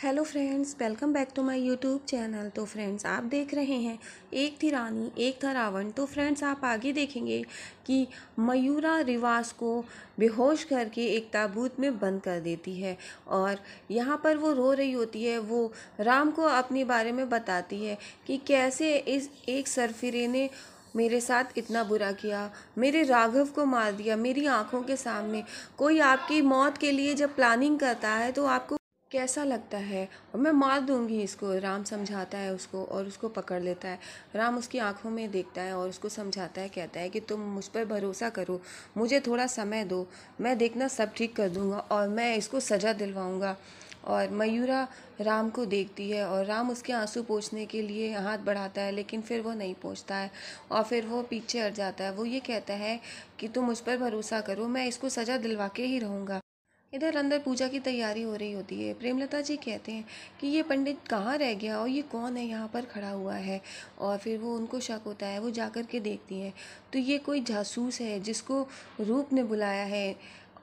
Hello friends, welcome back to my YouTube channel. तो friends, आप देख रहे हैं एक थी रानी एक था रावण। तो फ्रेंड्स, आप आगे देखेंगे कि मयूरा रिवाज को बेहोश करके एक ताबूत में बंद कर देती है और यहाँ पर वो रो रही होती है। वो राम को अपने बारे में बताती है कि कैसे इस एक सरफिरे ने मेरे साथ इतना बुरा किया, मेरे राघव को मार दिया मेरी आंखों के सामने। कोई आपकी मौत के लिए जब प्लानिंग करता है तो आपको कैसा लगता है? और मैं मार दूंगी इसको, राम समझाता है उसको और उसको पकड़ लेता है। राम उसकी आंखों में देखता है और उसको समझाता है, कहता है कि तुम मुझ पर भरोसा करो, मुझे थोड़ा समय दो, मैं देखना सब ठीक कर दूंगा और मैं इसको सज़ा दिलवाऊंगा। और मयूरा राम को देखती है और राम उसके आंसू पोंछने के लिए हाथ बढ़ाता है, लेकिन फिर वो नहीं पहुंचता है और फिर वो पीछे हट जाता है। वो ये कहता है कि तुम मुझ पर भरोसा करो, मैं इसको सज़ा दिलवा के ही रहूँगा। इधर अंदर पूजा की तैयारी हो रही होती है। प्रेमलता जी कहते हैं कि ये पंडित कहाँ रह गया और ये कौन है यहाँ पर खड़ा हुआ है। और फिर वो उनको शक होता है, वो जाकर के देखती हैं तो ये कोई जासूस है जिसको रूप ने बुलाया है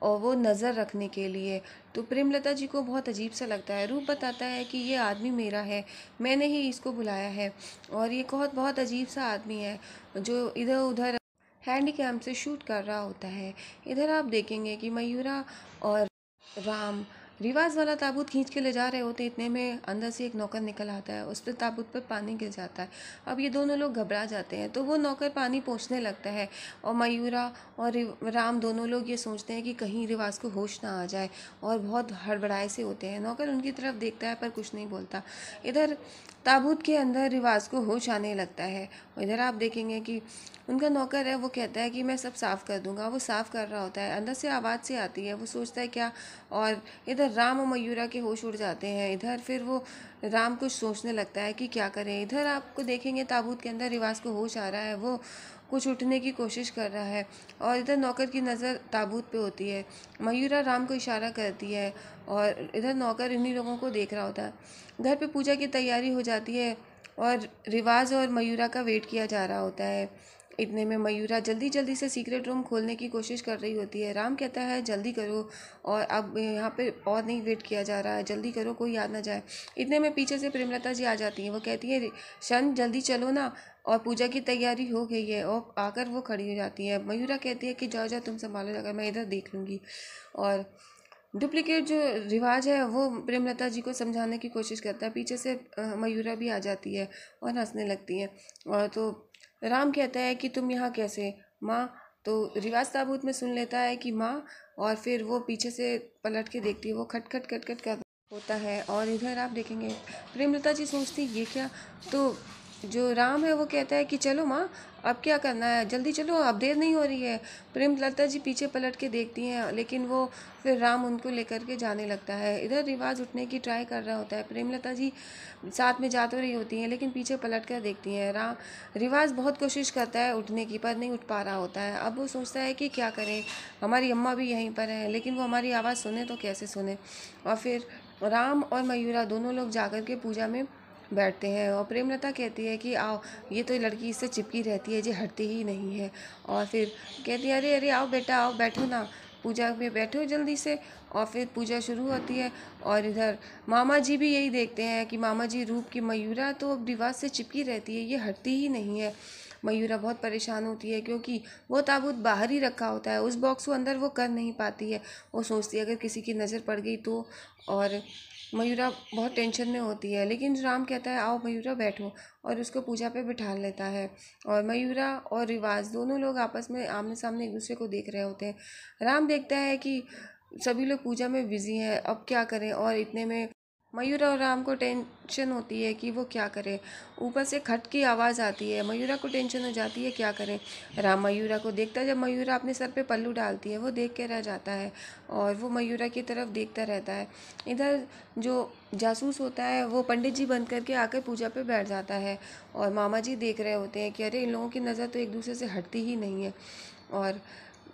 और वो नज़र रखने के लिए। तो प्रेमलता जी को बहुत अजीब सा लगता है। रूप बताता है कि ये आदमी मेरा है, मैंने ही इसको बुलाया है और ये बहुत बहुत अजीब सा आदमी है जो इधर उधर हैंडी कैम से शूट कर रहा होता है। इधर आप देखेंगे कि मयूरा और राम रिवाज वाला ताबूत खींच के ले जा रहे होते, इतने में अंदर से एक नौकर निकल आता है, उस पर ताबूत पर पानी गिर जाता है। अब ये दोनों लोग घबरा जाते हैं तो वो नौकर पानी पोंछने लगता है और मयूरा और राम दोनों लोग ये सोचते हैं कि कहीं रिवाज को होश ना आ जाए और बहुत हड़बड़ाए से होते हैं। नौकर उनकी तरफ देखता है पर कुछ नहीं बोलता। इधर ताबूत के अंदर रिवाज को होश आने लगता है और इधर आप देखेंगे कि उनका नौकर है, वो कहता है कि मैं सब साफ़ कर दूंगा। वो साफ़ कर रहा होता है, अंदर से आवाज़ से आती है, वो सोचता है क्या। और इधर राम और मयूरा के होश उड़ जाते हैं। इधर फिर वो राम कुछ सोचने लगता है कि क्या करें। इधर आपको देखेंगे ताबूत के अंदर रिवाज को होश आ रहा है, वो कुछ उठने की कोशिश कर रहा है और इधर नौकर की नज़र ताबूत पे होती है। मयूरा राम को इशारा करती है और इधर नौकर इन्हीं लोगों को देख रहा होता है। घर पे पूजा की तैयारी हो जाती है और रिवाज और मयूरा का वेट किया जा रहा होता है। इतने में मयूरा जल्दी जल्दी से सीक्रेट रूम खोलने की कोशिश कर रही होती है। राम कहता है जल्दी करो और अब यहाँ पे और नहीं वेट किया जा रहा है, जल्दी करो कोई याद ना जाए। इतने में पीछे से प्रेमलता जी आ जाती हैं। वो कहती है शन जल्दी चलो ना, और पूजा की तैयारी हो गई है। और आकर वो खड़ी हो जाती है। मयूरा कहती है कि जाओ जाओ तुम संभालो जाकर, मैं इधर देख लूँगी। और डुप्लीकेट जो रिवाज है वो प्रेमलता जी को समझाने की कोशिश करता है। पीछे से मयूरा भी आ जाती है और हंसने लगती है। और तो राम कहता है कि तुम यहाँ कैसे माँ। तो रिवाज ताबूत में सुन लेता है कि माँ, और फिर वो पीछे से पलट के देखती है, वो खट खट खट खट कर होता है। और इधर आप देखेंगे प्रेमलता जी सोचती ये क्या। तो जो राम है वो कहता है कि चलो माँ, अब क्या करना है, जल्दी चलो, अब देर नहीं हो रही है। प्रेमलता जी पीछे पलट के देखती हैं, लेकिन वो फिर राम उनको लेकर के जाने लगता है। इधर रिवाज उठने की ट्राई कर रहा होता है, प्रेमलता जी साथ में जा तो रही होती हैं लेकिन पीछे पलट कर देखती हैं। रिवाज बहुत कोशिश करता है उठने की पर नहीं उठ पा रहा होता है। अब वो सोचता है कि क्या करें, हमारी अम्मा भी यहीं पर है लेकिन वो हमारी आवाज़ सुने तो कैसे सुने। और फिर राम और मयूरा दोनों लोग जाकर के पूजा में बैठते हैं और प्रेमलता कहती है कि आओ, ये तो लड़की इससे चिपकी रहती है, ये हटती ही नहीं है। और फिर कहती है अरे अरे आओ बेटा आओ, बैठो ना, पूजा में बैठो जल्दी से। और फिर पूजा शुरू होती है। और इधर मामा जी भी यही देखते हैं कि मामा जी रूप की मयूरा तो अब रिवाज से चिपकी रहती है, ये हटती ही नहीं है। मयूरा बहुत परेशान होती है क्योंकि वो ताबूत बाहर ही रखा होता है, उस बॉक्स को अंदर वो कर नहीं पाती है। वो सोचती है अगर किसी की नज़र पड़ गई तो। और मयूरा बहुत टेंशन में होती है, लेकिन राम कहता है आओ मयूरा बैठो, और उसको पूजा पे बिठा लेता है। और मयूरा और रिवाज दोनों लोग आपस में आमने सामने एक दूसरे को देख रहे होते हैं। राम देखता है कि सभी लोग पूजा में बिजी हैं, अब क्या करें। और इतने में मयूरा और राम को टेंशन होती है कि वो क्या करें। ऊपर से खट की आवाज़ आती है, मयूरा को टेंशन हो जाती है क्या करें। राम मयूरा को देखता है, जब मयूरा अपने सर पे पल्लू डालती है वो देख के रह जाता है और वो मयूरा की तरफ देखता रहता है। इधर जो जासूस होता है वो पंडित जी बन करके आकर पूजा पे बैठ जाता है और मामा जी देख रहे होते हैं कि अरे इन लोगों की नज़र तो एक दूसरे से हटती ही नहीं है। और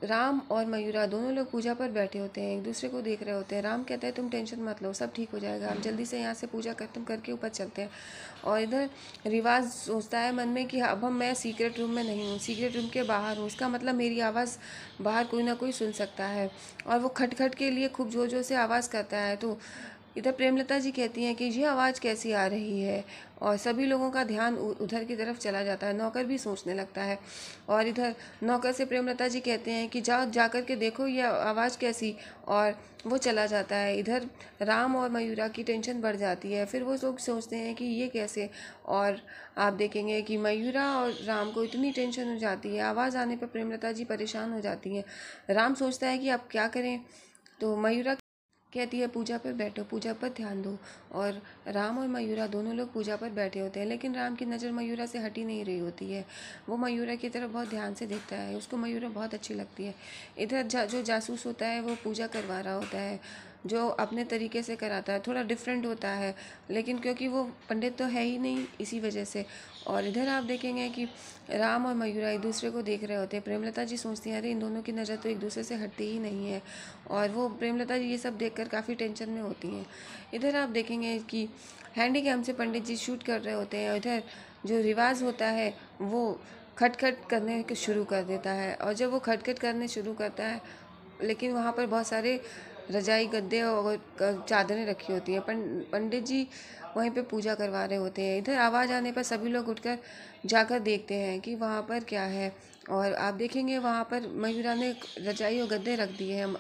राम और मयूरा दोनों लोग पूजा पर बैठे होते हैं, एक दूसरे को देख रहे होते हैं। राम कहता है तुम टेंशन मत लो, सब ठीक हो जाएगा, हम जल्दी से यहाँ से पूजा खत्म करके ऊपर चलते हैं। और इधर रिवाज सोचता है मन में कि अब मैं सीक्रेट रूम में नहीं हूँ, सीक्रेट रूम के बाहर हूँ, इसका मतलब मेरी आवाज़ बाहर कोई ना कोई सुन सकता है। और वो खट खट के लिए खूब जोर जोर से आवाज़ करता है। तो इधर प्रेमलता जी कहती हैं कि ये आवाज़ कैसी आ रही है, और सभी लोगों का ध्यान उधर की तरफ चला जाता है। नौकर भी सोचने लगता है, और इधर नौकर से प्रेमलता जी कहते हैं कि जाओ जाकर के देखो ये आवाज़ कैसी, और वो चला जाता है। इधर राम और मयूरा की टेंशन बढ़ जाती है। फिर वो लोग सोचते हैं कि ये कैसे, और आप देखेंगे कि मयूरा और राम को इतनी टेंशन हो जाती है। आवाज़ आने पर प्रेमलता जी परेशान हो जाती हैं। राम सोचता है कि अब क्या करें, तो मयूरा कहती है पूजा पर बैठो, पूजा पर ध्यान दो। और राम और मयूरा दोनों लोग पूजा पर बैठे होते हैं, लेकिन राम की नज़र मयूरा से हटी नहीं रही होती है। वो मयूरा की तरफ बहुत ध्यान से देखता है, उसको मयूरा बहुत अच्छी लगती है। इधर जो जासूस होता है वो पूजा करवा रहा होता है, जो अपने तरीके से कराता है, थोड़ा डिफरेंट होता है, लेकिन क्योंकि वो पंडित तो है ही नहीं, इसी वजह से। और इधर आप देखेंगे कि राम और मयूरा एक दूसरे को देख रहे होते हैं। प्रेमलता जी सोचती हैं अरे इन दोनों की नज़र तो एक दूसरे से हटती ही नहीं है, और वो प्रेमलता जी ये सब देखकर काफ़ी टेंशन में होती हैं। इधर आप देखेंगे कि हैंडीकैम से पंडित जी शूट कर रहे होते हैं। इधर जो रिवाज होता है वो खटखट करने के शुरू कर देता है, और जब वो खटखट करने शुरू करता है, लेकिन वहाँ पर बहुत सारे रजाई गद्दे और चादरें रखी होती हैं। पंडित जी वहीं पे पूजा करवा रहे होते हैं। इधर आवाज़ आने पर सभी लोग उठकर जाकर देखते हैं कि वहाँ पर क्या है, और आप देखेंगे वहाँ पर मयूरा ने रजाई और गद्दे रख दिए हैं।